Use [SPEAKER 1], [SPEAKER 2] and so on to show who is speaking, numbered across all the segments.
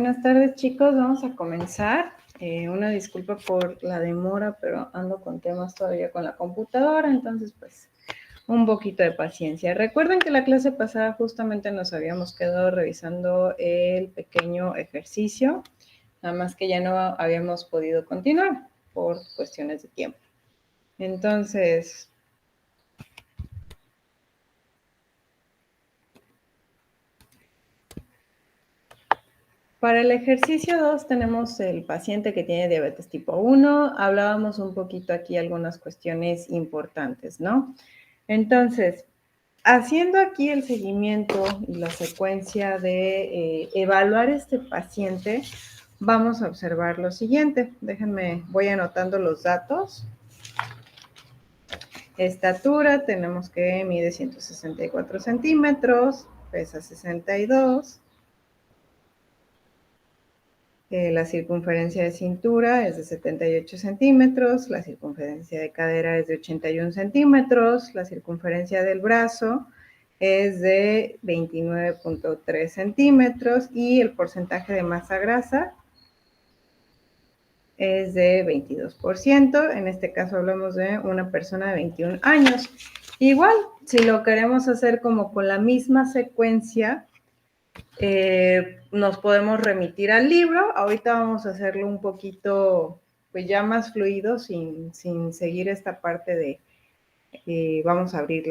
[SPEAKER 1] Buenas tardes, chicos. Vamos a comenzar. Una disculpa por la demora, pero ando con temas todavía con la computadora, entonces pues un poquito de paciencia. Recuerden que la clase pasada justamente nos habíamos quedado revisando el pequeño ejercicio, nada más que ya no habíamos podido continuar por cuestiones de tiempo. Entonces, para el ejercicio 2 tenemos el paciente que tiene diabetes tipo 1. Hablábamos un poquito aquí algunas cuestiones importantes, ¿no? Entonces, haciendo aquí el seguimiento y la secuencia de evaluar este paciente, vamos a observar lo siguiente. Déjenme, voy anotando los datos. Estatura, tenemos que mide 164 centímetros, pesa 62. La circunferencia de cintura es de 78 centímetros, la circunferencia de cadera es de 81 centímetros, la circunferencia del brazo es de 29.3 centímetros y el porcentaje de masa grasa es de 22%. En este caso hablamos de una persona de 21 años. Igual, si lo queremos hacer como con la misma secuencia, nos podemos remitir al libro. Ahorita vamos a hacerlo un poquito, pues ya más fluido, sin seguir esta parte de, vamos a abrir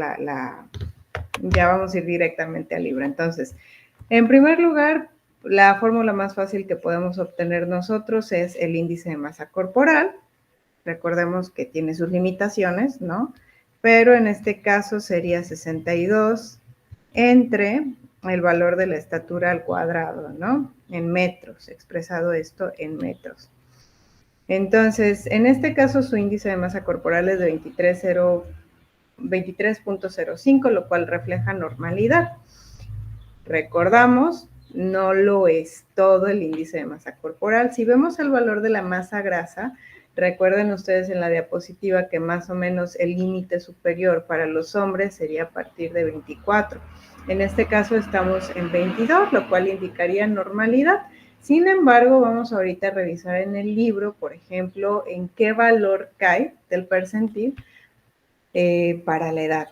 [SPEAKER 1] ya vamos a ir directamente al libro. Entonces, en primer lugar, la fórmula más fácil que podemos obtener nosotros es el índice de masa corporal. Recordemos que tiene sus limitaciones, ¿no? Pero en este caso sería 62 entre el valor de la estatura al cuadrado, ¿no? En metros, expresado esto en metros. Entonces, en este caso su índice de masa corporal es de 23.05, lo cual refleja normalidad. Recordamos, no lo es todo el índice de masa corporal. Si vemos el valor de la masa grasa, recuerden ustedes en la diapositiva que más o menos el límite superior para los hombres sería a partir de 24. En este caso estamos en 22, lo cual indicaría normalidad. Sin embargo, vamos ahorita a revisar en el libro, por ejemplo, en qué valor cae del percentil para la edad.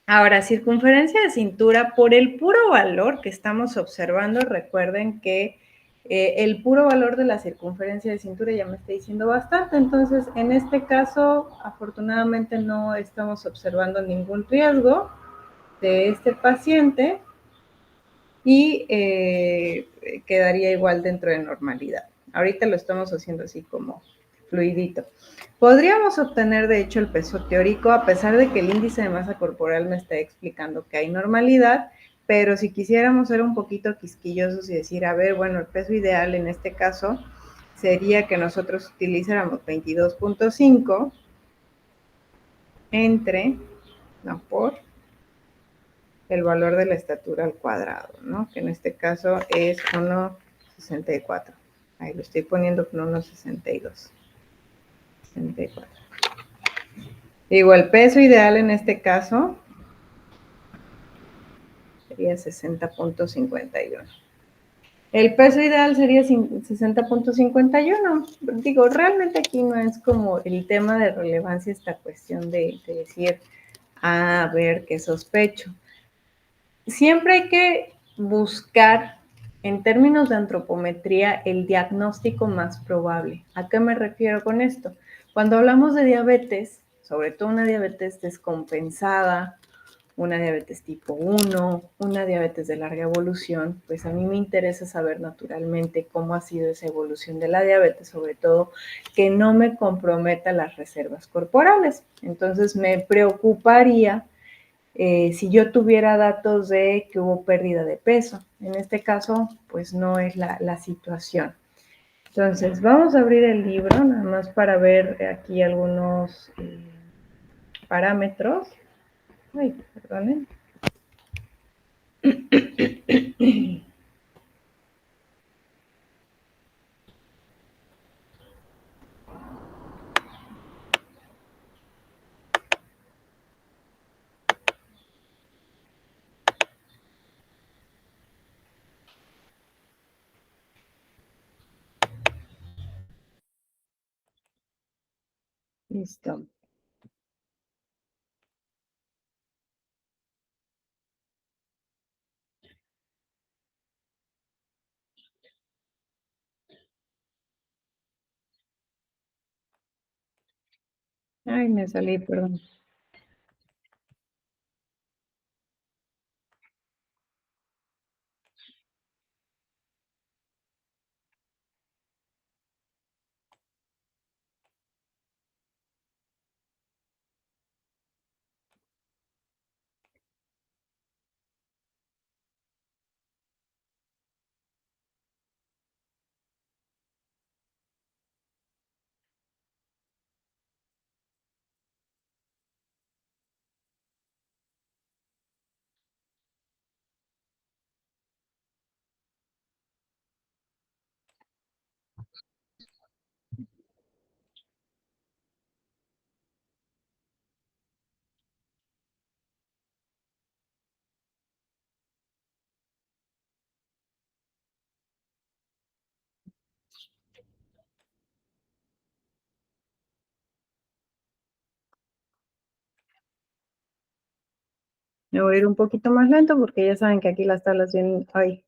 [SPEAKER 1] Ahora, circunferencia de cintura, por el puro valor que estamos observando, recuerden que el puro valor de la circunferencia de cintura ya me está diciendo bastante. Entonces, en este caso, afortunadamente no estamos observando ningún riesgo de este paciente y quedaría igual dentro de normalidad. Ahorita lo estamos haciendo así como fluidito. Podríamos obtener, de hecho, el peso teórico, a pesar de que el índice de masa corporal me está explicando que hay normalidad, pero si quisiéramos ser un poquito quisquillosos y decir, a ver, bueno, el peso ideal en este caso sería que nosotros utilizáramos 22.5 entre, no por, el valor de la estatura al cuadrado, ¿no? Que en este caso es 1,64. Ahí lo estoy poniendo con 1,62. 64. Digo, el peso ideal en este caso sería 60.51. El peso ideal sería 60.51. Digo, realmente aquí no es como el tema de relevancia esta cuestión de decir, a ver, qué sospecho. Siempre hay que buscar, en términos de antropometría, el diagnóstico más probable. ¿A qué me refiero con esto? Cuando hablamos de diabetes, sobre todo una diabetes descompensada, una diabetes tipo 1, una diabetes de larga evolución, pues a mí me interesa saber naturalmente cómo ha sido esa evolución de la diabetes, sobre todo que no me comprometa las reservas corporales. Entonces me preocuparía si yo tuviera datos de que hubo pérdida de peso. En este caso, pues no es la situación. Entonces, vamos a abrir el libro, nada más para ver aquí algunos parámetros. Ay, perdonen. Listo. Ay, me salí, perdón. Me voy a ir un poquito más lento porque ya saben que aquí las tablas vienen. Ay,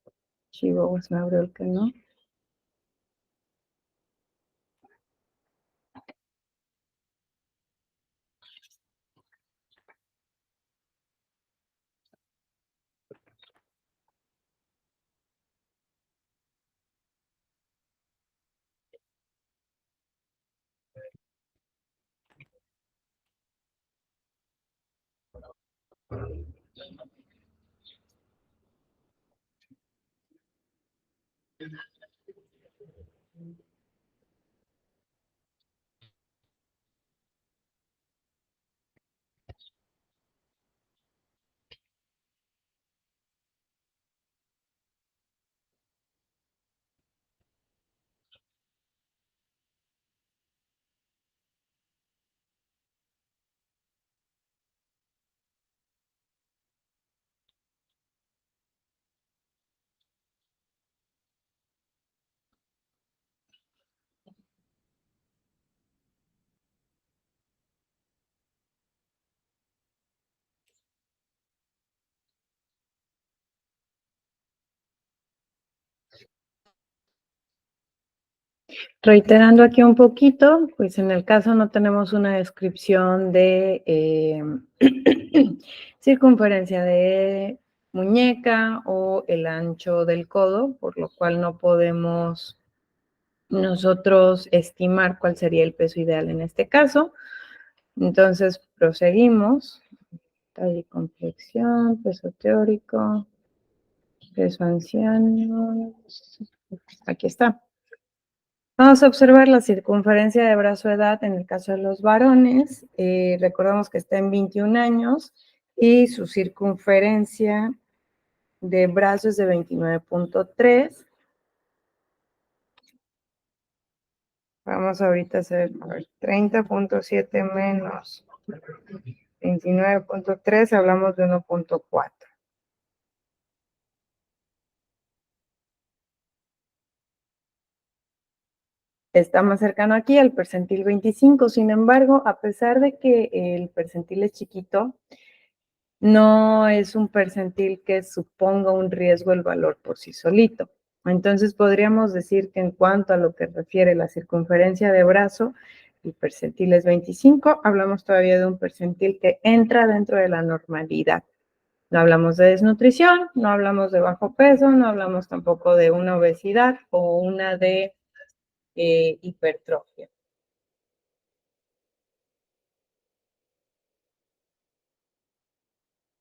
[SPEAKER 1] chihuahuas, me abrió el que no. Reiterando aquí un poquito, pues en el caso no tenemos una descripción de circunferencia de muñeca o el ancho del codo, por lo cual no podemos nosotros estimar cuál sería el peso ideal en este caso. Entonces proseguimos. Talla y complexión, peso teórico, peso anciano. Aquí está. Vamos a observar la circunferencia de brazo-edad en el caso de los varones. Recordamos que está en 21 años y su circunferencia de brazo es de 29.3. Vamos ahorita a hacer 30.7 menos 29.3, hablamos de 1.4. Está más cercano aquí al percentil 25. Sin embargo, a pesar de que el percentil es chiquito, no es un percentil que suponga un riesgo el valor por sí solito. Entonces podríamos decir que en cuanto a lo que refiere la circunferencia de brazo, el percentil es 25, hablamos todavía de un percentil que entra dentro de la normalidad. No hablamos de desnutrición, no hablamos de bajo peso, no hablamos tampoco de una obesidad o una de hipertrofia.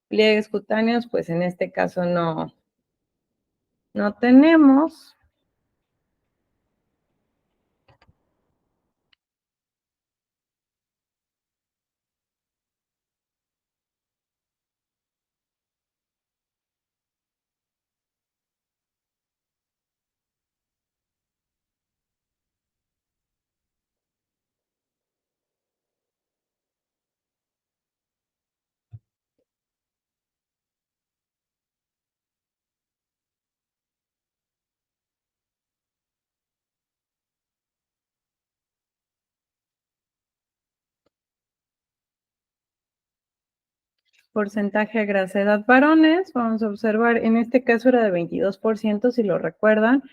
[SPEAKER 1] Pliegues cutáneos, pues en este caso no tenemos. Porcentaje de grasa, edad varones, vamos a observar, en este caso era de 22%, si lo recuerdan.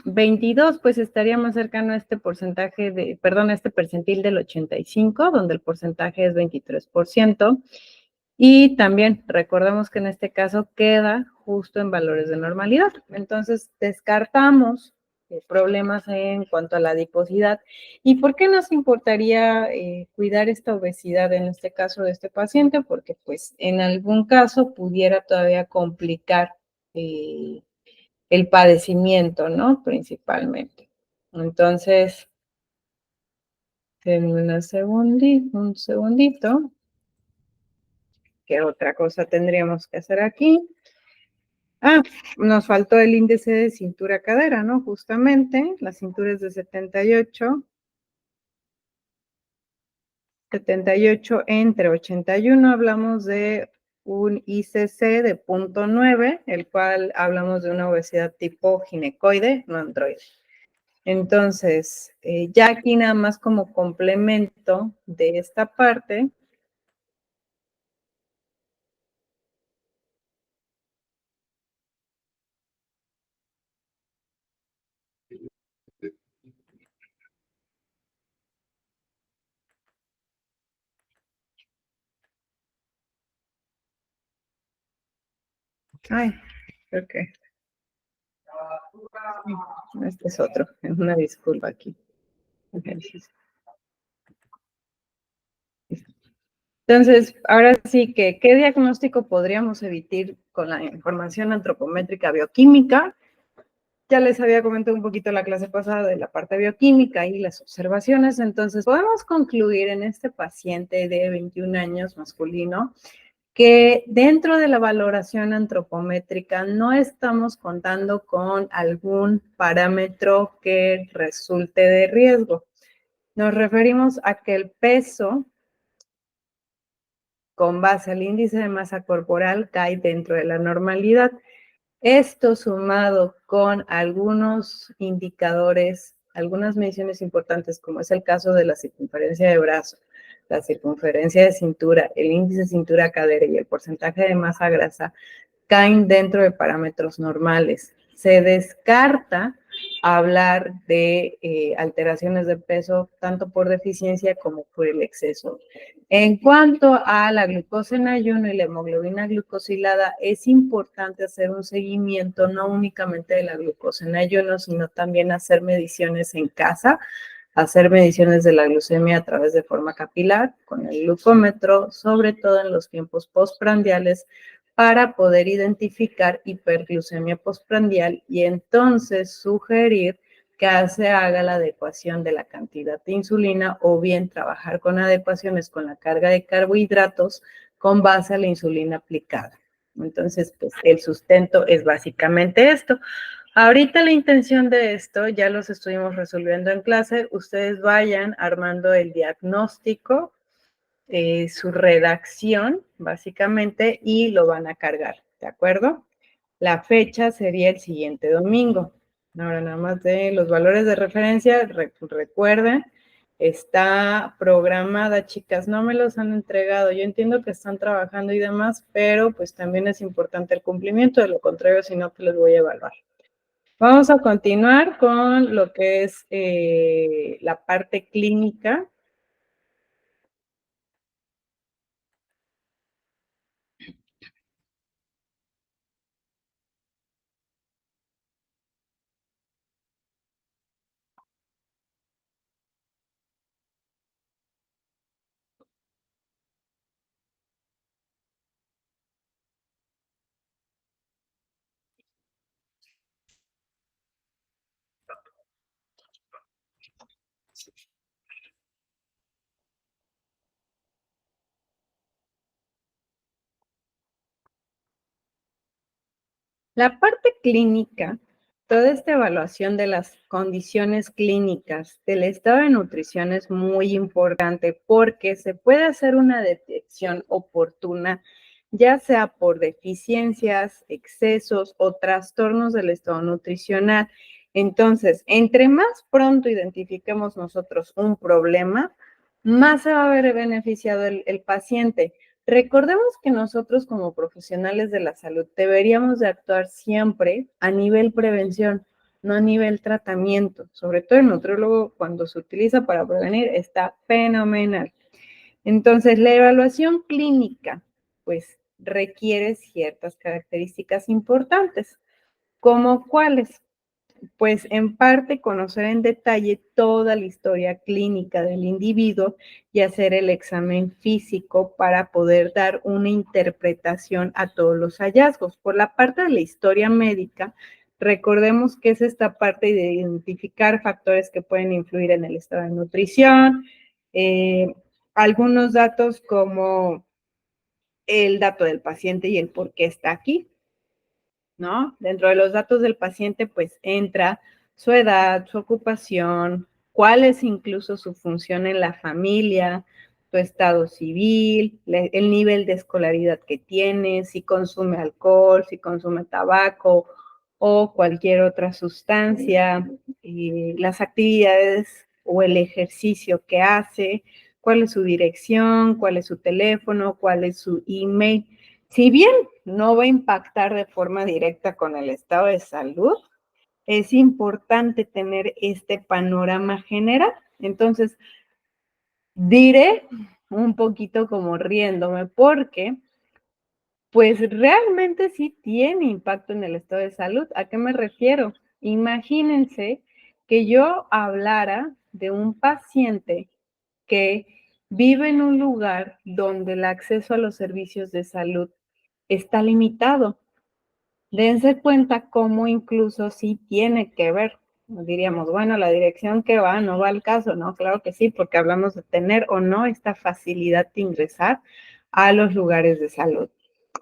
[SPEAKER 1] 22, pues estaría más cercano a este porcentaje de, perdón, a este percentil del 85, donde el porcentaje es 23%. Y también recordemos que en este caso queda justo en valores de normalidad. Entonces descartamos problemas en cuanto a la adiposidad. ¿Y por qué nos importaría cuidar esta obesidad en este caso de este paciente? Porque pues en algún caso pudiera todavía complicar el padecimiento, ¿no? Principalmente. Entonces, denme un segundito. ¿Qué otra cosa tendríamos que hacer aquí? Ah, nos faltó el índice de cintura-cadera, ¿no? Justamente, la cintura es de 78, 78 entre 81, hablamos de un ICC de 0.9, el cual hablamos de una obesidad tipo ginecoide, no androide. Entonces, ya aquí nada más como complemento de esta parte. Ay, creo que este es otro. Una disculpa aquí. Entonces, ahora sí que, ¿qué diagnóstico podríamos emitir con la información antropométrica bioquímica? Ya les había comentado un poquito la clase pasada de la parte bioquímica y las observaciones, entonces podemos concluir en este paciente de 21 años masculino que dentro de la valoración antropométrica no estamos contando con algún parámetro que resulte de riesgo. Nos referimos a que el peso con base al índice de masa corporal cae dentro de la normalidad. Esto sumado con algunos indicadores, algunas mediciones importantes, como es el caso de la circunferencia de brazo, la circunferencia de cintura, el índice de cintura-cadera y el porcentaje de masa grasa, caen dentro de parámetros normales. Se descarta hablar de alteraciones de peso tanto por deficiencia como por el exceso. En cuanto a la glucosa en ayuno y la hemoglobina glucosilada, es importante hacer un seguimiento no únicamente de la glucosa en ayuno, sino también hacer mediciones en casa, hacer mediciones de la glucemia a través de forma capilar con el glucómetro, sobre todo en los tiempos postprandiales, para poder identificar hiperglucemia postprandial y entonces sugerir que se haga la adecuación de la cantidad de insulina o bien trabajar con adecuaciones con la carga de carbohidratos con base a la insulina aplicada. Entonces, pues el sustento es básicamente esto. Ahorita la intención de esto, ya los estuvimos resolviendo en clase, ustedes vayan armando el diagnóstico, su redacción, básicamente, y lo van a cargar, ¿de acuerdo? La fecha sería el siguiente domingo. Ahora nada más de los valores de referencia, recuerden, está programada, chicas, no me los han entregado. Yo entiendo que están trabajando y demás, pero pues también es importante el cumplimiento, de lo contrario, si no, que les voy a evaluar. Vamos a continuar con lo que es la parte clínica. La parte clínica, toda esta evaluación de las condiciones clínicas del estado de nutrición es muy importante porque se puede hacer una detección oportuna, ya sea por deficiencias, excesos o trastornos del estado nutricional. Entonces, entre más pronto identifiquemos nosotros un problema, más se va a ver beneficiado el paciente. Recordemos que nosotros como profesionales de la salud deberíamos de actuar siempre a nivel prevención, no a nivel tratamiento. Sobre todo el nutriólogo, cuando se utiliza para prevenir, está fenomenal. Entonces, la evaluación clínica, pues, requiere ciertas características importantes, como cuáles. Pues en parte conocer en detalle toda la historia clínica del individuo y hacer el examen físico para poder dar una interpretación a todos los hallazgos. Por la parte de la historia médica, recordemos que es esta parte de identificar factores que pueden influir en el estado de nutrición, algunos datos como el dato del paciente y el por qué está aquí, ¿no? Dentro de los datos del paciente, pues entra su edad, su ocupación, cuál es incluso su función en la familia, su estado civil, el nivel de escolaridad que tiene, si consume alcohol, si consume tabaco o cualquier otra sustancia, las actividades o el ejercicio que hace, cuál es su dirección, cuál es su teléfono, cuál es su email. Si bien no va a impactar de forma directa con el estado de salud, es importante tener este panorama general. Entonces, diré un poquito como riéndome porque pues realmente sí tiene impacto en el estado de salud. ¿A qué me refiero? Imagínense que yo hablara de un paciente que vive en un lugar donde el acceso a los servicios de salud está limitado. Dense cuenta cómo incluso sí tiene que ver. Diríamos, bueno, la dirección que va no va al caso, ¿no? Claro que sí, porque hablamos de tener o no esta facilidad de ingresar a los lugares de salud.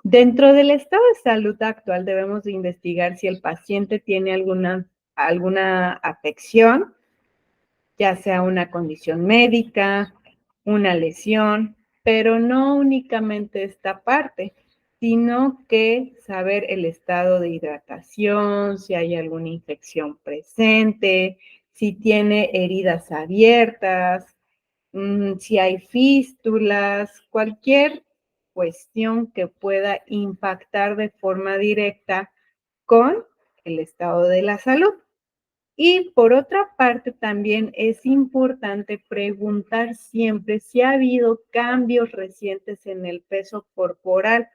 [SPEAKER 1] Dentro del estado de salud actual debemos de investigar si el paciente tiene alguna afección, ya sea una condición médica, una lesión, pero no únicamente esta parte, sino que saber el estado de hidratación, si hay alguna infección presente, si tiene heridas abiertas, si hay fístulas, cualquier cuestión que pueda impactar de forma directa con el estado de la salud. Y por otra parte, también es importante preguntar siempre si ha habido cambios recientes en el peso corporal,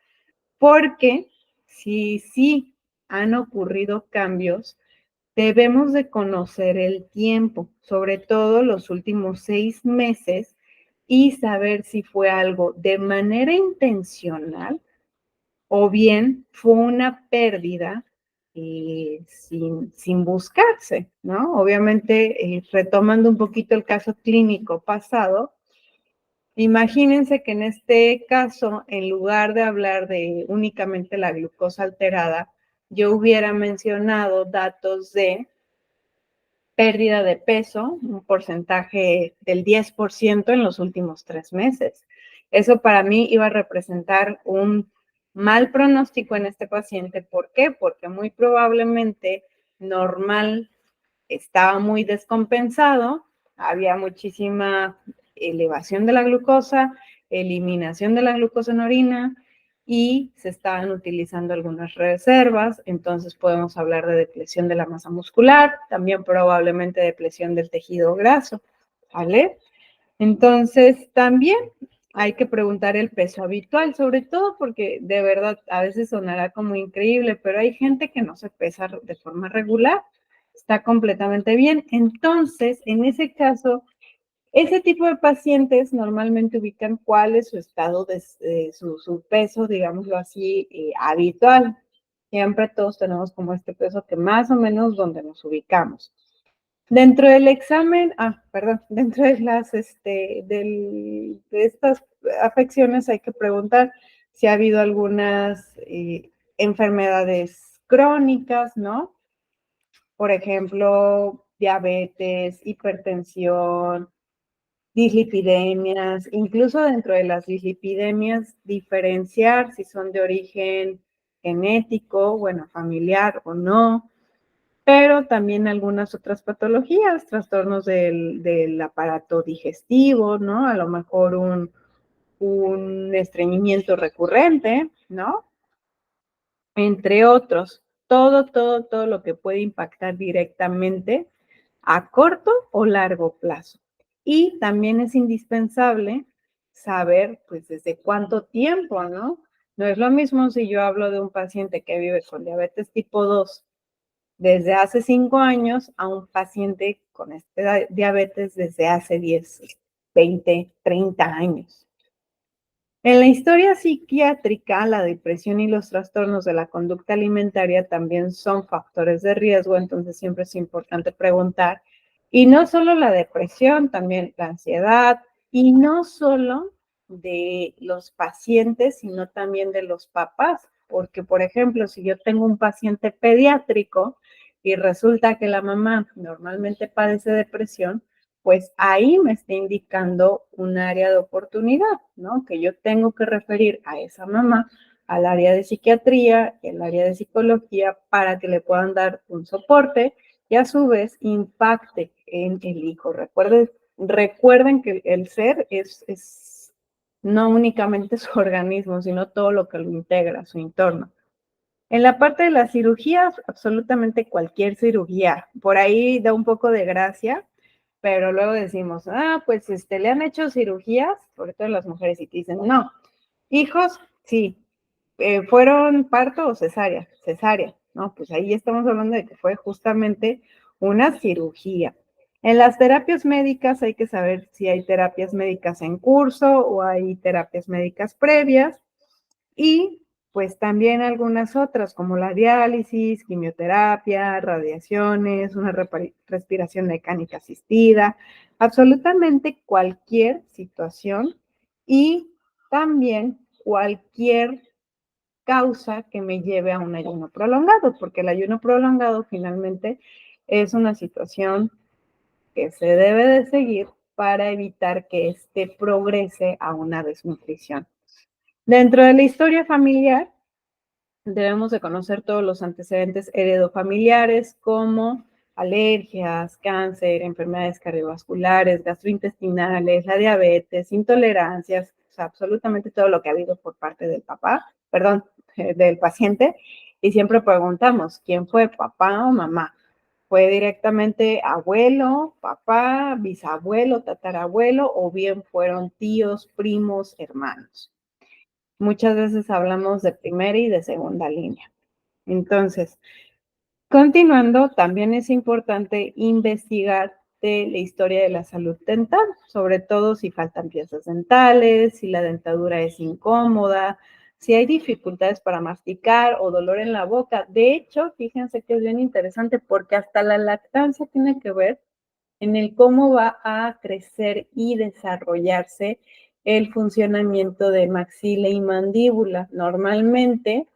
[SPEAKER 1] porque si sí han ocurrido cambios, debemos de conocer el tiempo, sobre todo los últimos 6 meses, y saber si fue algo de manera intencional o bien fue una pérdida sin buscarse, ¿no? Obviamente, retomando un poquito el caso clínico pasado, imagínense que en este caso, en lugar de hablar de únicamente la glucosa alterada, yo hubiera mencionado datos de pérdida de peso, un porcentaje del 10% en los últimos 3 meses. Eso para mí iba a representar un mal pronóstico en este paciente. ¿Por qué? Porque muy probablemente normal estaba muy descompensado, había muchísima elevación de la glucosa, eliminación de la glucosa en orina y se estaban utilizando algunas reservas, entonces podemos hablar de depresión de la masa muscular, también probablemente depresión del tejido graso, ¿vale? Entonces también hay que preguntar el peso habitual, sobre todo porque de verdad a veces sonará como increíble, pero hay gente que no se pesa de forma regular, está completamente bien. Entonces, en ese caso, ese tipo de pacientes normalmente ubican cuál es su estado de su peso, digámoslo así, habitual. Siempre todos tenemos como este peso que más o menos donde nos ubicamos. Dentro del examen, dentro de de estas afecciones hay que preguntar si ha habido algunas enfermedades crónicas, ¿no? Por ejemplo, diabetes, hipertensión, dislipidemias, incluso dentro de las dislipidemias, diferenciar si son de origen genético, bueno, familiar o no. pero también algunas otras patologías, trastornos del aparato digestivo, ¿no? A lo mejor un estreñimiento recurrente, ¿no? Entre otros. Todo lo que puede impactar directamente a corto o largo plazo. Y también es indispensable saber, pues, desde cuánto tiempo, ¿no? No es lo mismo si yo hablo de un paciente que vive con diabetes tipo 2 desde hace 5 años a un paciente con este diabetes desde hace 10, 20, 30 años. En la historia psiquiátrica, la depresión y los trastornos de la conducta alimentaria también son factores de riesgo, entonces siempre es importante preguntar. Y no solo la depresión, también la ansiedad, y no solo de los pacientes, sino también de los papás, porque por ejemplo, si yo tengo un paciente pediátrico y resulta que la mamá normalmente padece depresión, pues ahí me está indicando un área de oportunidad, ¿no? Que yo tengo que referir a esa mamá al área de psiquiatría y al área de psicología para que le puedan dar un soporte y a su vez impacte en el hijo. Recuerden que el ser es no únicamente su organismo, sino todo lo que lo integra, su entorno. En la parte de las cirugías, absolutamente cualquier cirugía. Por ahí da un poco de gracia, pero luego decimos, pues le han hecho cirugías, sobre todo las mujeres, y te dicen, no, hijos, sí, fueron parto o cesárea, no, pues ahí estamos hablando de que fue justamente una cirugía. En las terapias médicas hay que saber si hay terapias médicas en curso o hay terapias médicas previas y pues también algunas otras como la diálisis, quimioterapia, radiaciones, una respiración mecánica asistida, absolutamente cualquier situación y también cualquier causa que me lleve a un ayuno prolongado, porque el ayuno prolongado finalmente es una situación que se debe de seguir para evitar que éste progrese a una desnutrición. Dentro de la historia familiar, debemos de conocer todos los antecedentes heredofamiliares como alergias, cáncer, enfermedades cardiovasculares, gastrointestinales, la diabetes, intolerancias, o sea, absolutamente todo lo que ha habido por parte del del paciente. Y siempre preguntamos, ¿quién fue, papá o mamá? ¿Fue directamente abuelo, papá, bisabuelo, tatarabuelo o bien fueron tíos, primos, hermanos? Muchas veces hablamos de primera y de segunda línea. Entonces, continuando, también es importante investigar de la historia de la salud dental, sobre todo si faltan piezas dentales, si la dentadura es incómoda, si hay dificultades para masticar o dolor en la boca. De hecho, fíjense que es bien interesante porque hasta la lactancia tiene que ver en el cómo va a crecer y desarrollarse el funcionamiento de maxila y mandíbula. Normalmente,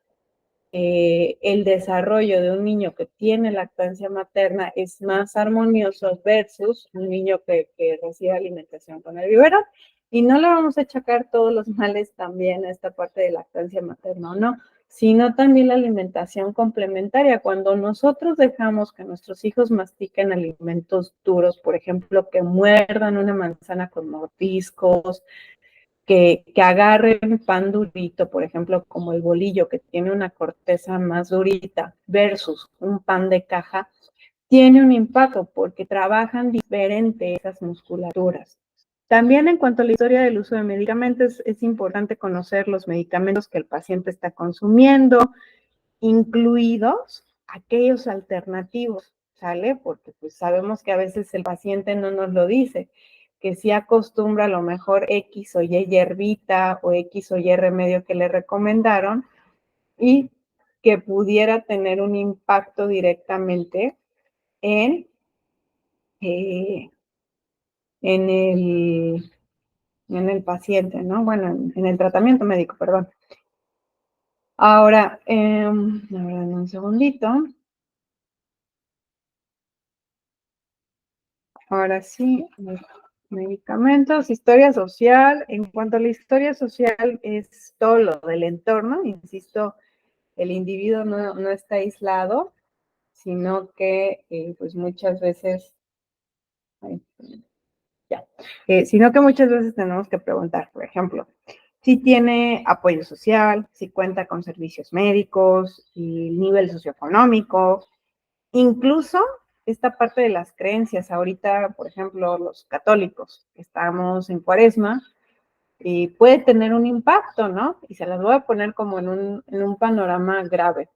[SPEAKER 1] el desarrollo de un niño que tiene lactancia materna es más armonioso versus un niño que recibe alimentación con el biberón. Y no le vamos a achacar todos los males también a esta parte de lactancia materna, no, sino también la alimentación complementaria. Cuando nosotros dejamos que nuestros hijos mastiquen alimentos duros, por ejemplo, que muerdan una manzana con mordiscos, que agarren pan durito, por ejemplo, como el bolillo, que tiene una corteza más durita, versus un pan de caja, tiene un impacto porque trabajan diferente esas musculaturas. También en cuanto a la historia del uso de medicamentos, es importante conocer los medicamentos que el paciente está consumiendo, incluidos aquellos alternativos, ¿sale? Porque pues sabemos que a veces el paciente no nos lo dice, que sí acostumbra a lo mejor X o Y hierbita o X o Y remedio que le recomendaron y que pudiera tener un impacto directamente en, eh, en, el, en el paciente, ¿no? Bueno, en el tratamiento médico, perdón. Ahora, un segundito. Ahora sí, medicamentos, historia social. En cuanto a la historia social, es todo lo del entorno. Insisto, el individuo no está aislado, sino que pues muchas veces, sino que muchas veces tenemos que preguntar, por ejemplo, si tiene apoyo social, si cuenta con servicios médicos, el nivel socioeconómico, incluso esta parte de las creencias. Ahorita, por ejemplo, los católicos, estamos en Cuaresma, y puede tener un impacto, ¿no? Y se las voy a poner como en un panorama grave.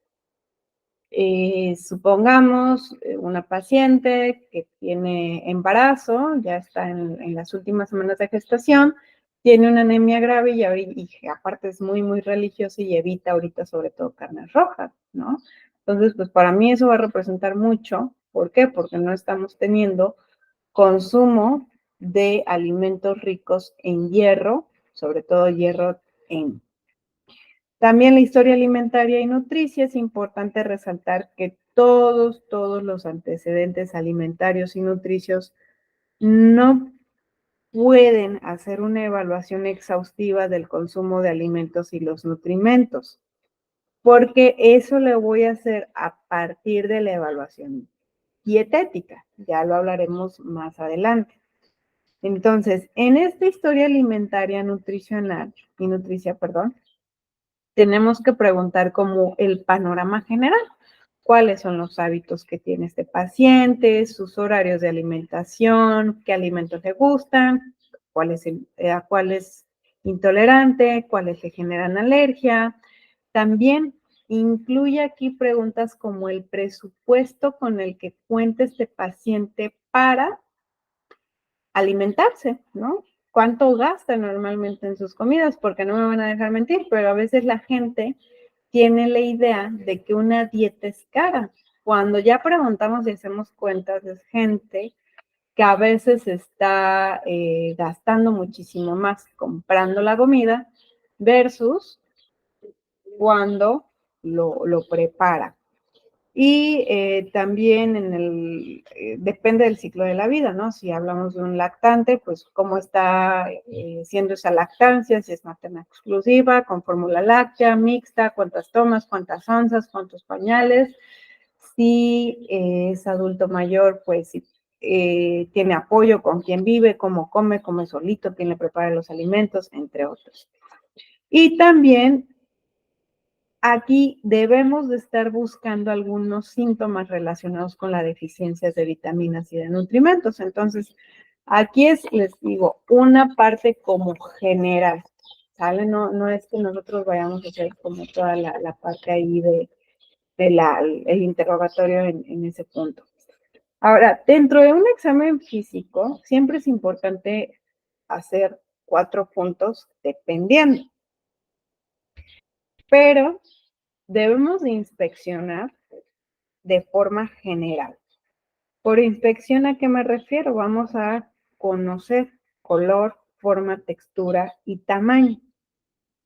[SPEAKER 1] Supongamos una paciente que tiene embarazo, ya está en las últimas semanas de gestación, tiene una anemia grave y aparte es muy, muy religiosa y evita ahorita sobre todo carnes rojas, ¿no? Entonces, pues para mí eso va a representar mucho. ¿Por qué? Porque no estamos teniendo consumo de alimentos ricos en hierro, sobre todo hierro en. También la historia alimentaria y nutricia. Es importante resaltar que todos los antecedentes alimentarios y nutricios no pueden hacer una evaluación exhaustiva del consumo de alimentos y los nutrimentos, porque eso lo voy a hacer a partir de la evaluación dietética. Ya lo hablaremos más adelante. Entonces, en esta historia alimentaria nutricional y nutricia, perdón, tenemos que preguntar como el panorama general. ¿Cuáles son los hábitos que tiene este paciente? Sus horarios de alimentación, qué alimentos le gustan, a cuál es intolerante, cuáles le generan alergia. También incluye aquí preguntas como el presupuesto con el que cuenta este paciente para alimentarse, ¿no? ¿Cuánto gasta normalmente en sus comidas? Porque no me van a dejar mentir, pero a veces la gente tiene la idea de que una dieta es cara. Cuando ya preguntamos y hacemos cuentas, es gente que a veces está gastando muchísimo más comprando la comida versus cuando lo prepara. Y también depende del ciclo de la vida, ¿no? Si hablamos de un lactante, pues cómo está siendo esa lactancia, si es materna exclusiva, con fórmula láctea, mixta, cuántas tomas, cuántas onzas, cuántos pañales. Si es adulto mayor, pues si tiene apoyo, con quién vive, cómo come solito, quién le prepara los alimentos, entre otros. Y también aquí debemos de estar buscando algunos síntomas relacionados con las deficiencias de vitaminas y de nutrimentos. Entonces, aquí les digo, una parte como general, ¿sale? No es que nosotros vayamos a hacer como toda la parte ahí el interrogatorio en ese punto. Ahora, dentro de un examen físico, siempre es importante hacer 4 puntos dependiendo, pero debemos de inspeccionar de forma general. Por inspección, ¿a qué me refiero? Vamos a conocer color, forma, textura y tamaño.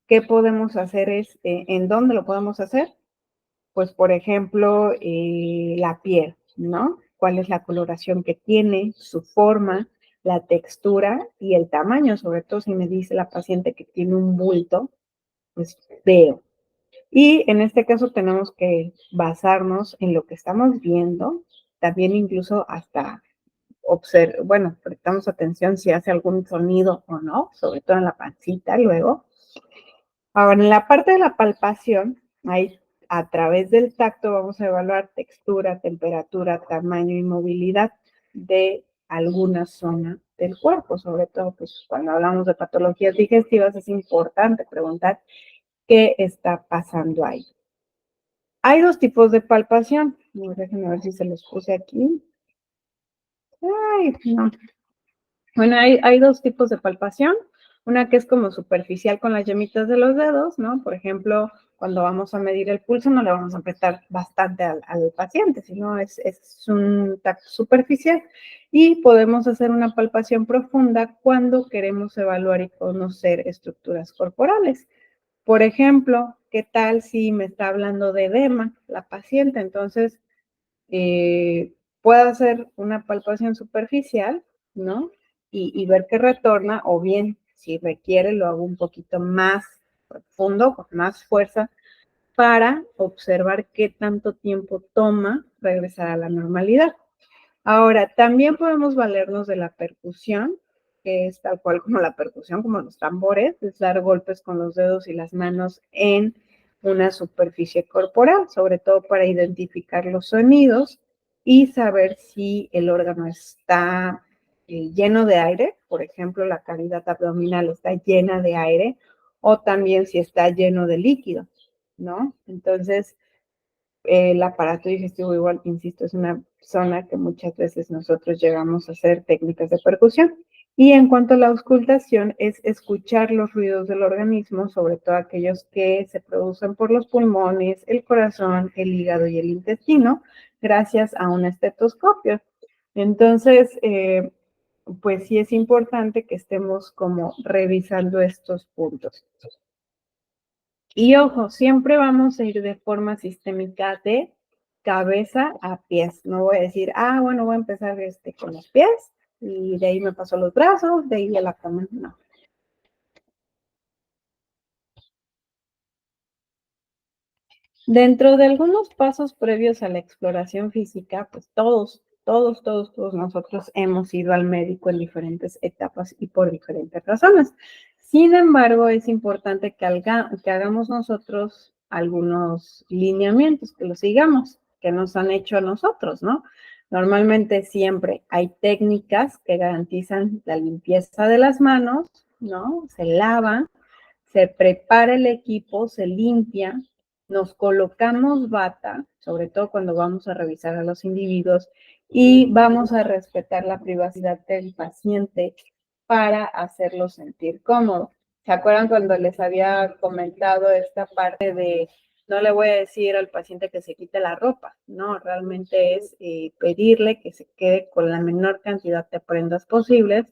[SPEAKER 1] ¿Qué podemos hacer? ¿En dónde lo podemos hacer? Pues, por ejemplo, la piel, ¿no? ¿Cuál es la coloración que tiene, su forma, la textura y el tamaño? Sobre todo si me dice la paciente que tiene un bulto, pues veo. Y en este caso tenemos que basarnos en lo que estamos viendo, también incluso hasta prestamos atención si hace algún sonido o no, sobre todo en la pancita luego. Ahora, en la parte de la palpación, ahí a través del tacto vamos a evaluar textura, temperatura, tamaño y movilidad de alguna zona del cuerpo. Sobre todo, pues cuando hablamos de patologías digestivas es importante preguntar qué está pasando ahí. Hay 2 tipos de palpación. Déjenme ver si se los puse aquí. Ay, no. Bueno, hay 2 tipos de palpación. Una que es como superficial con las yemitas de los dedos, ¿no? Por ejemplo, cuando vamos a medir el pulso, no le vamos a apretar bastante al paciente, sino es un tacto superficial. Y podemos hacer una palpación profunda cuando queremos evaluar y conocer estructuras corporales. Por ejemplo, ¿qué tal si me está hablando de edema la paciente? Entonces, puedo hacer una palpación superficial, ¿no? Y ver qué retorna, o bien, si requiere, lo hago un poquito más profundo, con más fuerza, para observar qué tanto tiempo toma regresar a la normalidad. Ahora, también podemos valernos de la percusión, que es tal cual como la percusión, como los tambores, es dar golpes con los dedos y las manos en una superficie corporal, sobre todo para identificar los sonidos y saber si el órgano está lleno de aire, por ejemplo, la cavidad abdominal está llena de aire, o también si está lleno de líquido, ¿no? Entonces, el aparato digestivo, igual, insisto, es una zona que muchas veces nosotros llegamos a hacer técnicas de percusión. Y en cuanto a la auscultación, es escuchar los ruidos del organismo, sobre todo aquellos que se producen por los pulmones, el corazón, el hígado y el intestino, gracias a un estetoscopio. Entonces, pues sí es importante que estemos como revisando estos puntos. Y ojo, siempre vamos a ir de forma sistémica de cabeza a pies. No voy a decir, bueno, voy a empezar con los pies y de ahí me paso a los brazos, de ahí a la cama. No. Dentro de algunos pasos previos a la exploración física, pues todos nosotros hemos ido al médico en diferentes etapas y por diferentes razones. Sin embargo, es importante que hagamos nosotros algunos lineamientos, que los sigamos, que nos han hecho a nosotros, ¿no? Normalmente siempre hay técnicas que garantizan la limpieza de las manos, ¿no? Se lavan, se prepara el equipo, se limpia, nos colocamos bata, sobre todo cuando vamos a revisar a los individuos, y vamos a respetar la privacidad del paciente para hacerlo sentir cómodo. ¿Se acuerdan cuando les había comentado esta parte de no le voy a decir al paciente que se quite la ropa? No, realmente es pedirle que se quede con la menor cantidad de prendas posibles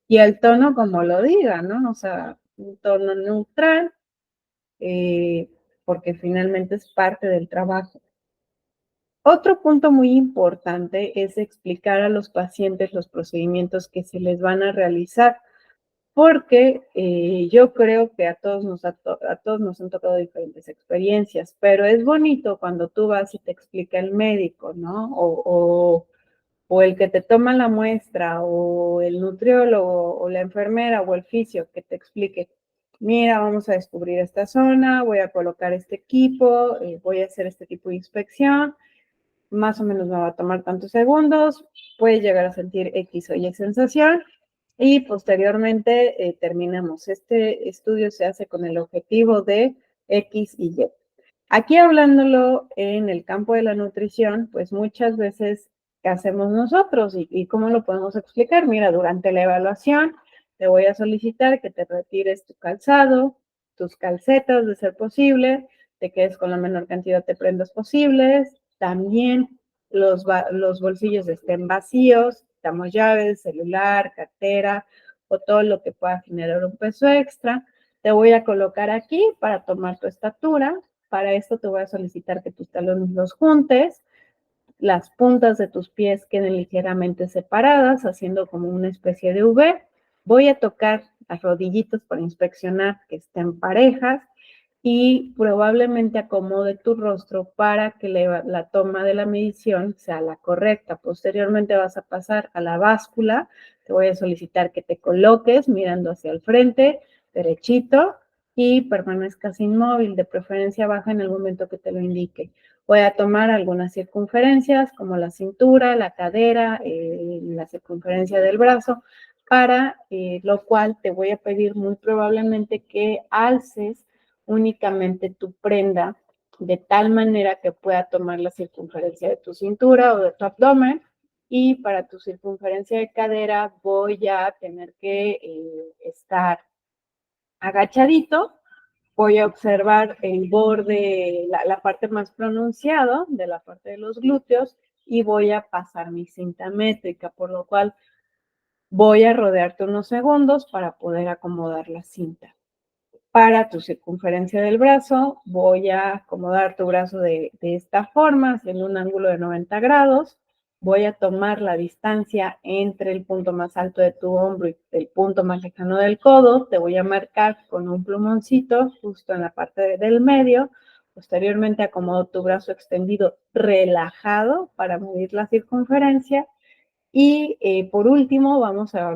[SPEAKER 1] y el tono como lo diga, ¿no? O sea, un tono neutral, porque finalmente es parte del trabajo. Otro punto muy importante es explicar a los pacientes los procedimientos que se les van a realizar, porque yo creo que a todos nos han tocado diferentes experiencias, pero es bonito cuando tú vas y te explica el médico, ¿no? O el que te toma la muestra, o el nutriólogo, o la enfermera, o el fisio que te explique, mira, vamos a descubrir esta zona, voy a colocar este equipo, voy a hacer este tipo de inspección, más o menos me va a tomar tantos segundos, puedes llegar a sentir X o Y sensación, y posteriormente terminamos. Este estudio se hace con el objetivo de X y Y. Aquí hablándolo en el campo de la nutrición, pues muchas veces, ¿qué hacemos nosotros? ¿Y cómo lo podemos explicar? Mira, durante la evaluación te voy a solicitar que te retires tu calzado, tus calcetas de ser posible, te quedes con la menor cantidad de prendas posibles, también los bolsillos estén vacíos, damos llaves, celular, cartera o todo lo que pueda generar un peso extra. Te voy a colocar aquí para tomar tu estatura. Para esto te voy a solicitar que tus talones los juntes, las puntas de tus pies queden ligeramente separadas, haciendo como una especie de V. Voy a tocar las rodillitas para inspeccionar que estén parejas y probablemente acomode tu rostro para que la toma de la medición sea la correcta. Posteriormente vas a pasar a la báscula. Te voy a solicitar que te coloques mirando hacia el frente, derechito, y permanezcas inmóvil, de preferencia baja en el momento que te lo indique. Voy a tomar algunas circunferencias como la cintura, la cadera, la circunferencia del brazo, para lo cual te voy a pedir muy probablemente que alces únicamente tu prenda de tal manera que pueda tomar la circunferencia de tu cintura o de tu abdomen, y para tu circunferencia de cadera voy a tener que estar agachadito. Voy a observar el borde, la parte más pronunciada de la parte de los glúteos, y voy a pasar mi cinta métrica, por lo cual voy a rodearte unos segundos para poder acomodar la cinta. Para tu circunferencia del brazo, voy a acomodar tu brazo de esta forma, haciendo un ángulo de 90 grados. Voy a tomar la distancia entre el punto más alto de tu hombro y el punto más lejano del codo. Te voy a marcar con un plumoncito justo en la parte del medio. Posteriormente acomodo tu brazo extendido relajado para medir la circunferencia. Y por último, vamos a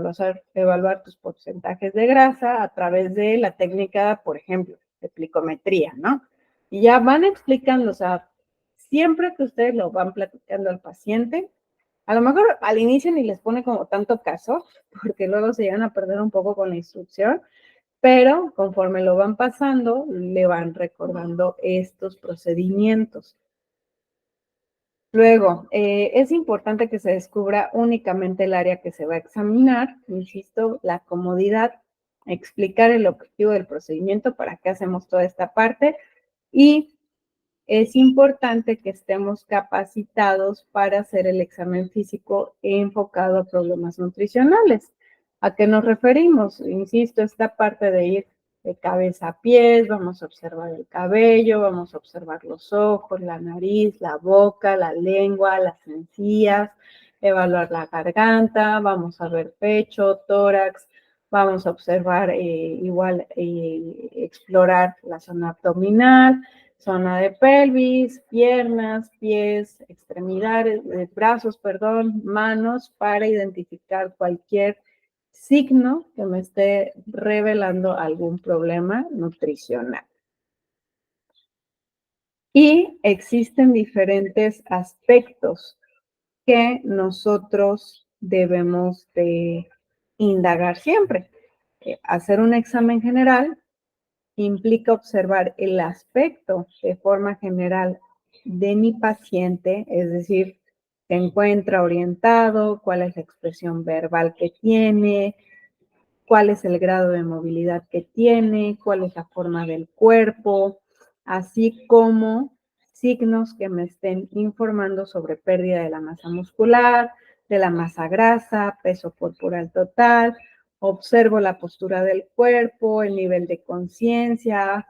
[SPEAKER 1] evaluar tus porcentajes de grasa a través de la técnica, por ejemplo, de plicometría, ¿no? Y ya van explicando, o sea, siempre que ustedes lo van platicando al paciente, a lo mejor al inicio ni les pone como tanto caso, porque luego se llegan a perder un poco con la instrucción, pero conforme lo van pasando, le van recordando estos procedimientos. Luego, es importante que se descubra únicamente el área que se va a examinar, insisto, la comodidad, explicar el objetivo del procedimiento, para qué hacemos toda esta parte, y es importante que estemos capacitados para hacer el examen físico enfocado a problemas nutricionales. ¿A qué nos referimos? Insisto, esta parte de ir de cabeza a pies, vamos a observar el cabello, vamos a observar los ojos, la nariz, la boca, la lengua, las encías, evaluar la garganta, vamos a ver pecho, tórax, vamos a observar explorar la zona abdominal, zona de pelvis, piernas, pies, extremidades, brazos, perdón, manos, para identificar cualquier signo que me esté revelando algún problema nutricional. Y existen diferentes aspectos que nosotros debemos de indagar siempre. Hacer un examen general implica observar el aspecto de forma general de mi paciente, es decir, se encuentra orientado, cuál es la expresión verbal que tiene, cuál es el grado de movilidad que tiene, cuál es la forma del cuerpo, así como signos que me estén informando sobre pérdida de la masa muscular, de la masa grasa, peso corporal total. Observo la postura del cuerpo, el nivel de conciencia,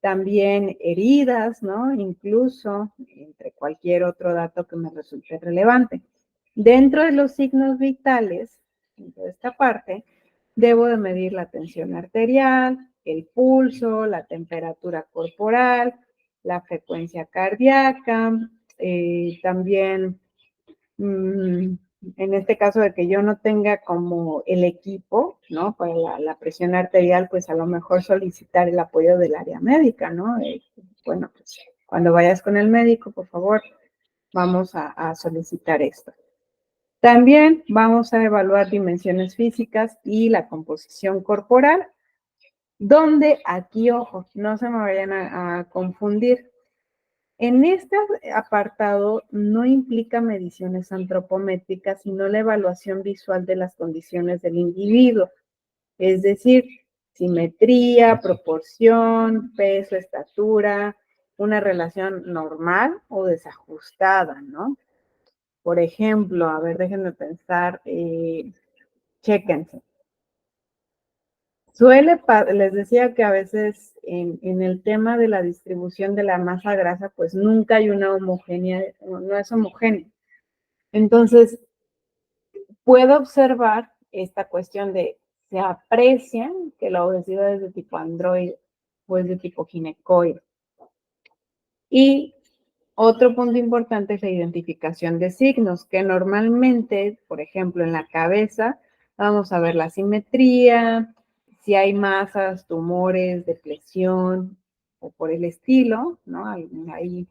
[SPEAKER 1] también heridas, ¿no? Incluso entre cualquier otro dato que me resulte relevante. Dentro de los signos vitales, dentro de esta parte, debo de medir la tensión arterial, el pulso, la temperatura corporal, la frecuencia cardíaca, también en este caso de que yo no tenga como el equipo, ¿no? Para la presión arterial, pues a lo mejor solicitar el apoyo del área médica, ¿no? Bueno, pues cuando vayas con el médico, por favor, vamos a solicitar esto. También vamos a evaluar dimensiones físicas y la composición corporal, donde aquí, ojo, no se me vayan a confundir. En este apartado no implica mediciones antropométricas, sino la evaluación visual de las condiciones del individuo, es decir, simetría, proporción, peso, estatura, una relación normal o desajustada, ¿no? Por ejemplo, a ver, déjenme pensar, chéquense. Les decía que a veces en el tema de la distribución de la masa grasa, pues nunca hay una homogénea, no es homogénea. Entonces, puedo observar esta cuestión de, se aprecia que la obesidad es de tipo androide o es de tipo ginecoide. Y otro punto importante es la identificación de signos, que normalmente, por ejemplo, en la cabeza, vamos a ver la simetría, si hay masas, tumores, depresión o por el estilo, ¿no? Hay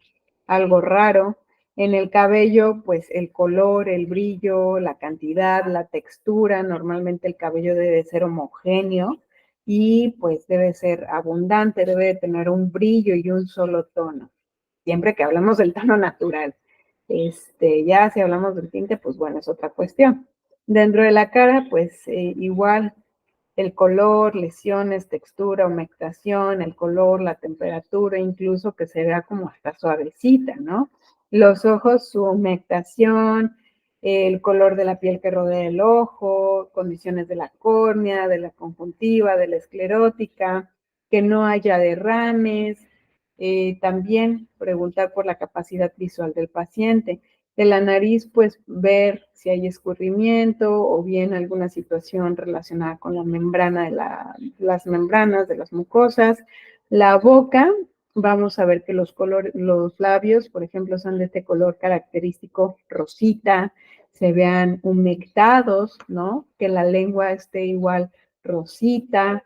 [SPEAKER 1] algo raro. En el cabello, pues el color, el brillo, la cantidad, la textura, normalmente el cabello debe ser homogéneo y pues debe ser abundante, debe de tener un brillo y un solo tono. Siempre que hablamos del tono natural. Ya si hablamos del tinte, pues bueno, es otra cuestión. Dentro de la cara, pues igual el color, lesiones, textura, humectación, el color, la temperatura, incluso que se vea como hasta suavecita, ¿no? Los ojos, su humectación, el color de la piel que rodea el ojo, condiciones de la córnea, de la conjuntiva, de la esclerótica, que no haya derrames. También preguntar por la capacidad visual del paciente. De la nariz, pues ver si hay escurrimiento o bien alguna situación relacionada con la membrana las membranas de las mucosas. La boca, vamos a ver que los labios, por ejemplo, son de este color característico rosita, se vean humectados, ¿no? Que la lengua esté igual rosita,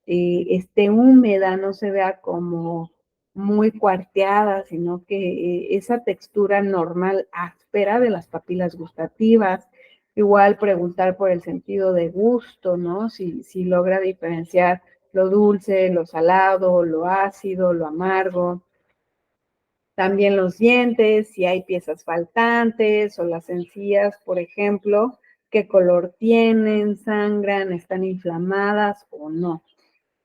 [SPEAKER 1] esté húmeda, no se vea como muy cuarteada, sino que esa textura normal áspera de las papilas gustativas. Igual preguntar por el sentido de gusto, ¿no? Si logra diferenciar lo dulce, lo salado, lo ácido, lo amargo. También los dientes, si hay piezas faltantes o las encías, por ejemplo, qué color tienen, sangran, están inflamadas o no.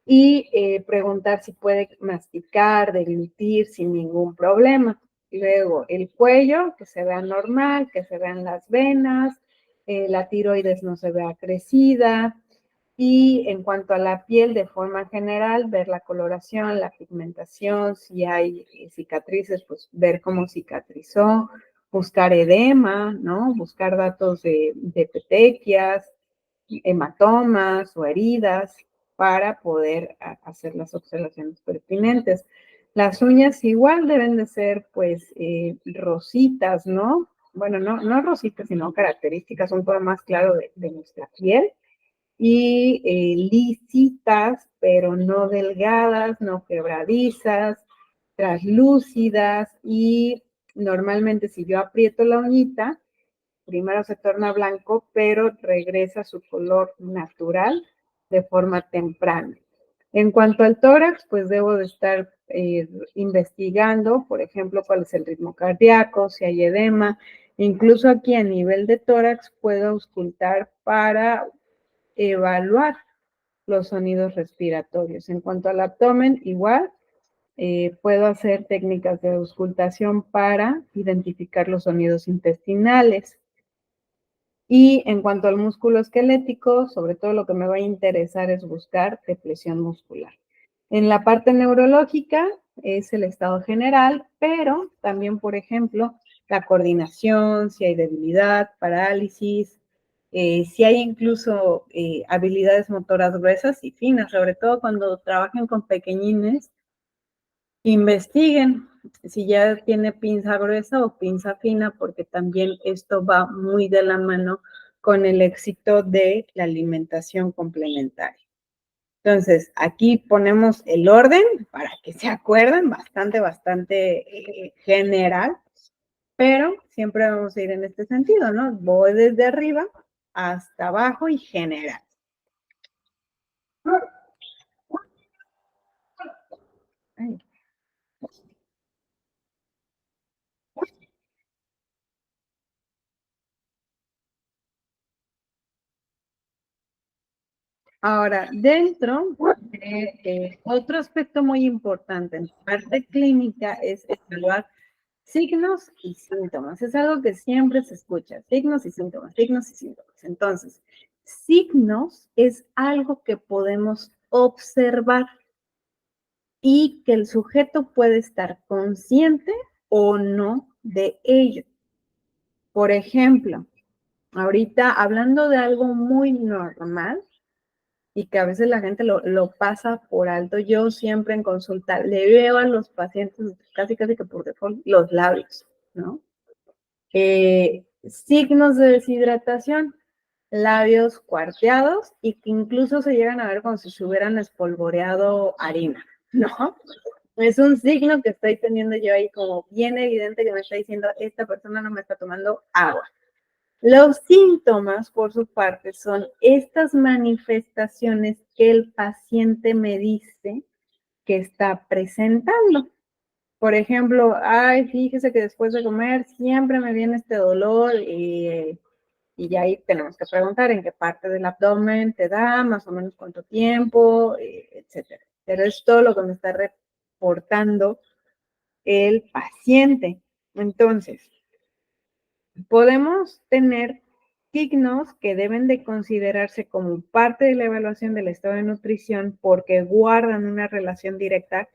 [SPEAKER 1] Y preguntar si puede masticar, deglutir sin ningún problema. Luego, el cuello, que se vea normal, que se vean las venas, la tiroides no se vea crecida. Y en cuanto a la piel, de forma general, ver la coloración, la pigmentación, si hay cicatrices, pues ver cómo cicatrizó, buscar edema, ¿no? Buscar datos de petequias, hematomas o heridas para poder hacer las observaciones pertinentes. Las uñas igual deben de ser, pues, rositas, ¿no? Bueno, no rositas, sino características un poco más claro de nuestra piel y lisitas, pero no delgadas, no quebradizas, translúcidas y normalmente si yo aprieto la uñita, primero se torna blanco, pero regresa a su color natural de forma temprana. En cuanto al tórax, pues debo de estar investigando, por ejemplo, cuál es el ritmo cardíaco, si hay edema. Incluso aquí a nivel de tórax puedo auscultar para evaluar los sonidos respiratorios. En cuanto al abdomen, igual puedo hacer técnicas de auscultación para identificar los sonidos intestinales. Y en cuanto al músculo esquelético, sobre todo lo que me va a interesar es buscar depresión muscular. En la parte neurológica es el estado general, pero también, por ejemplo, la coordinación, si hay debilidad, parálisis, si hay incluso habilidades motoras gruesas y finas, sobre todo cuando trabajen con pequeñines, investiguen si ya tiene pinza gruesa o pinza fina, porque también esto va muy de la mano con el éxito de la alimentación complementaria. Entonces, aquí ponemos el orden para que se acuerden, bastante general, pero siempre vamos a ir en este sentido, ¿no? Voy desde arriba hasta abajo y general. Ay. Ahora, dentro de otro aspecto muy importante en la parte clínica es evaluar signos y síntomas. Es algo que siempre se escucha, signos y síntomas, signos y síntomas. Entonces, signos es algo que podemos observar y que el sujeto puede estar consciente o no de ello. Por ejemplo, ahorita hablando de algo muy normal, y que a veces la gente lo pasa por alto. Yo siempre en consulta le veo a los pacientes casi que por default los labios, ¿no? Signos de deshidratación, labios cuarteados y que incluso se llegan a ver como si se hubieran espolvoreado harina, ¿no? Es un signo que estoy teniendo yo ahí como bien evidente que me está diciendo esta persona no me está tomando agua. Los síntomas, por su parte, son estas manifestaciones que el paciente me dice que está presentando. Por ejemplo, ay, fíjese que después de comer siempre me viene este dolor y ya ahí tenemos que preguntar en qué parte del abdomen te da, más o menos cuánto tiempo, etcétera. Pero es todo lo que me está reportando el paciente. Entonces, podemos tener signos que deben de considerarse como parte de la evaluación del estado de nutrición porque guardan una relación directa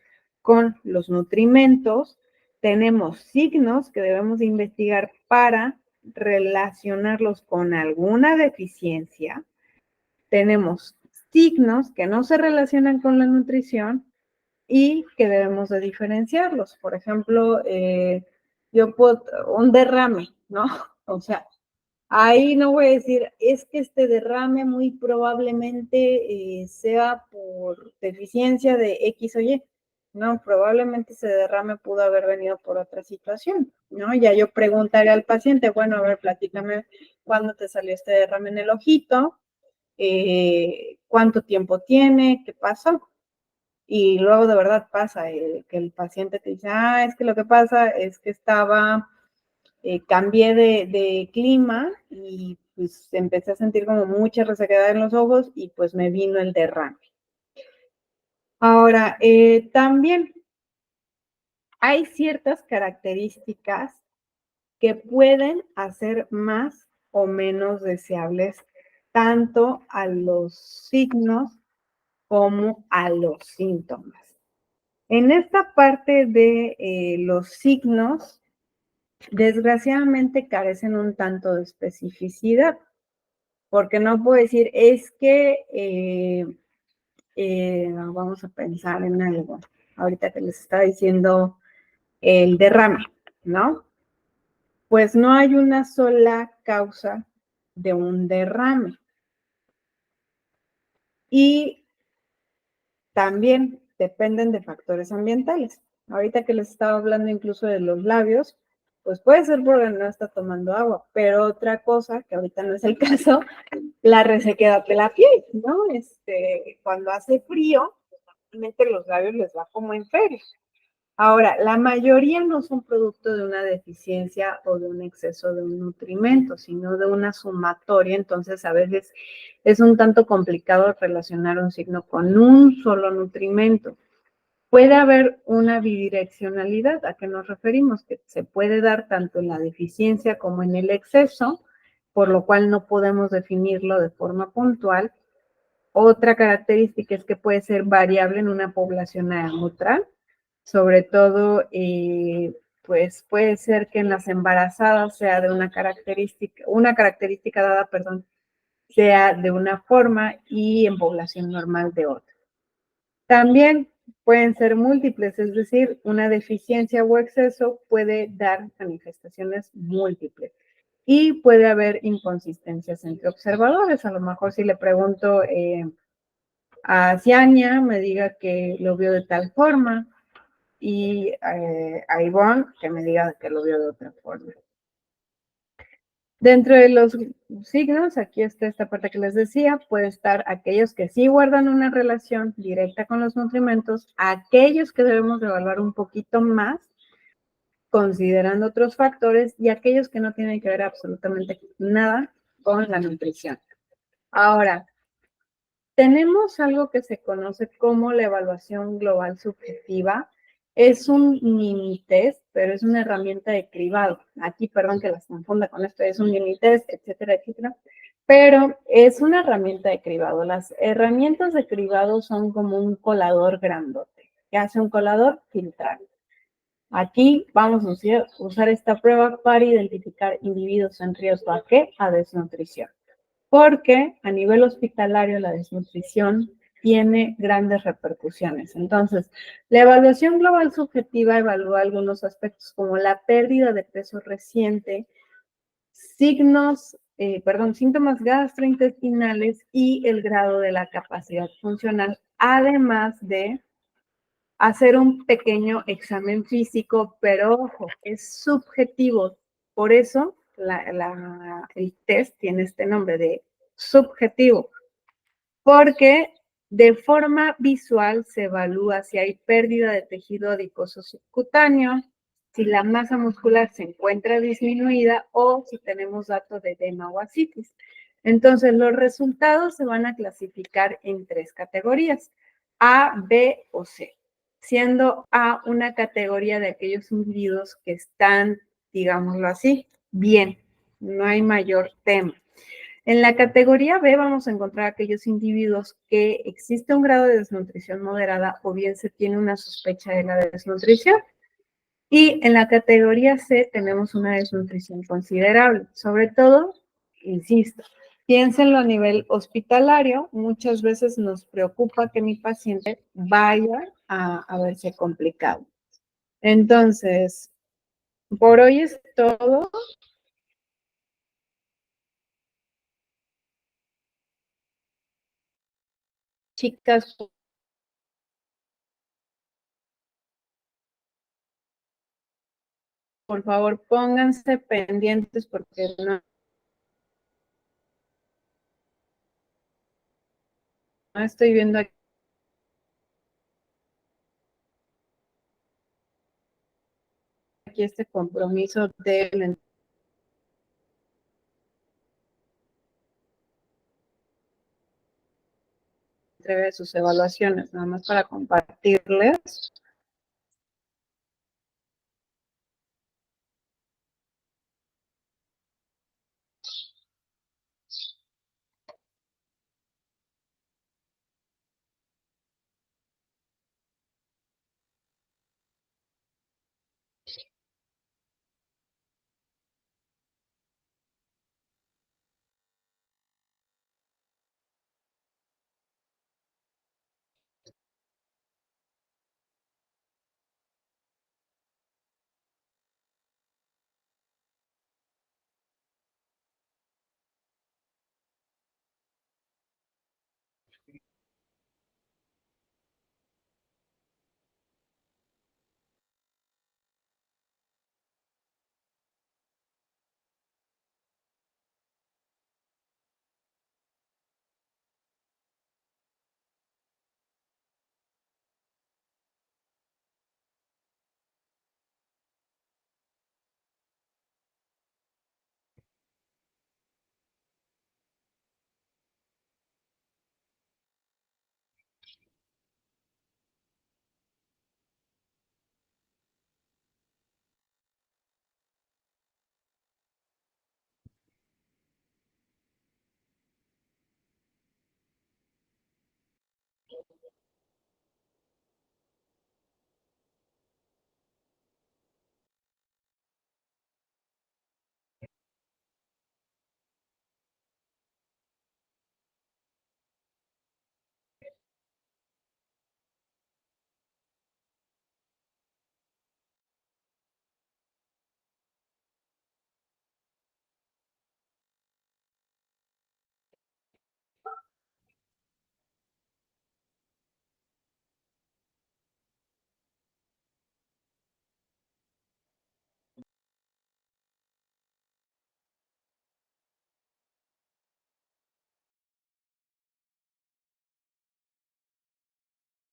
[SPEAKER 1] con los nutrimentos. Tenemos signos que debemos de investigar para relacionarlos con alguna deficiencia. Tenemos signos que no se relacionan con la nutrición y que debemos de diferenciarlos. Por ejemplo, un derrame, ¿no? O sea, ahí no voy a decir, es que este derrame muy probablemente sea por deficiencia de X o Y. No, probablemente ese derrame pudo haber venido por otra situación, ¿no? Ya yo preguntaré al paciente, bueno, a ver, platícame cuándo te salió este derrame en el ojito, cuánto tiempo tiene, qué pasó. Y luego de verdad pasa que el paciente te dice, es que lo que pasa es que cambié de clima y pues empecé a sentir como mucha resequedad en los ojos y pues me vino el derrame. Ahora, también hay ciertas características que pueden hacer más o menos deseables tanto a los signos como a los síntomas. En esta parte de los signos, desgraciadamente carecen un tanto de especificidad, porque no puedo decir, es que, vamos a pensar en algo, ahorita que les estaba diciendo el derrame, ¿no? Pues no hay una sola causa de un derrame. Y también dependen de factores ambientales. Ahorita que les estaba hablando incluso de los labios, pues puede ser porque no está tomando agua, pero otra cosa, que ahorita no es el caso, la resequedad de la piel, ¿no? Cuando hace frío, normalmente los labios les va como en feria. Ahora, la mayoría no son producto de una deficiencia o de un exceso de un nutrimento, sino de una sumatoria, entonces a veces es un tanto complicado relacionar un signo con un solo nutrimento. Puede haber una bidireccionalidad, ¿a qué nos referimos? Que se puede dar tanto en la deficiencia como en el exceso, por lo cual no podemos definirlo de forma puntual. Otra característica es que puede ser variable en una población a otra, sobre todo, pues puede ser que en las embarazadas sea de una característica dada, perdón, sea de una forma y en población normal de otra. También pueden ser múltiples, es decir, una deficiencia o exceso puede dar manifestaciones múltiples. Y puede haber inconsistencias entre observadores. A lo mejor si le pregunto a Ciania, me diga que lo vio de tal forma, y a Ivonne que me diga que lo vio de otra forma. Dentro de los signos, aquí está esta parte que les decía, puede estar aquellos que sí guardan una relación directa con los nutrimentos, aquellos que debemos evaluar un poquito más, considerando otros factores, y aquellos que no tienen que ver absolutamente nada con la nutrición. Ahora, tenemos algo que se conoce como la evaluación global subjetiva. Es un mini test, pero es una herramienta de cribado. Aquí, perdón que las confunda con esto, es un mini test, etcétera, etcétera. Pero es una herramienta de cribado. Las herramientas de cribado son como un colador grandote. ¿Qué hace un colador? Filtrar. Aquí vamos a usar esta prueba para identificar individuos en riesgo ¿a qué? A desnutrición. Porque a nivel hospitalario la desnutrición tiene grandes repercusiones. Entonces, la evaluación global subjetiva evalúa algunos aspectos como la pérdida de peso reciente, síntomas gastrointestinales y el grado de la capacidad funcional, además de hacer un pequeño examen físico, pero ojo, es subjetivo. Por eso el test tiene este nombre de subjetivo, porque de forma visual se evalúa si hay pérdida de tejido adiposo subcutáneo, si la masa muscular se encuentra disminuida o si tenemos datos de edema o ascitis. Entonces, los resultados se van a clasificar en 3 categorías, A, B o C, siendo A una categoría de aquellos individuos que están, digámoslo así, bien, no hay mayor tema. En la categoría B vamos a encontrar aquellos individuos que existe un grado de desnutrición moderada o bien se tiene una sospecha de la desnutrición. Y en la categoría C tenemos una desnutrición considerable. Sobre todo, insisto, piénsenlo a nivel hospitalario. Muchas veces nos preocupa que mi paciente vaya a verse complicado. Entonces, por hoy es todo. Chicas, por favor, pónganse pendientes porque no estoy viendo aquí este compromiso de la entrega de sus evaluaciones, nada más para compartirles.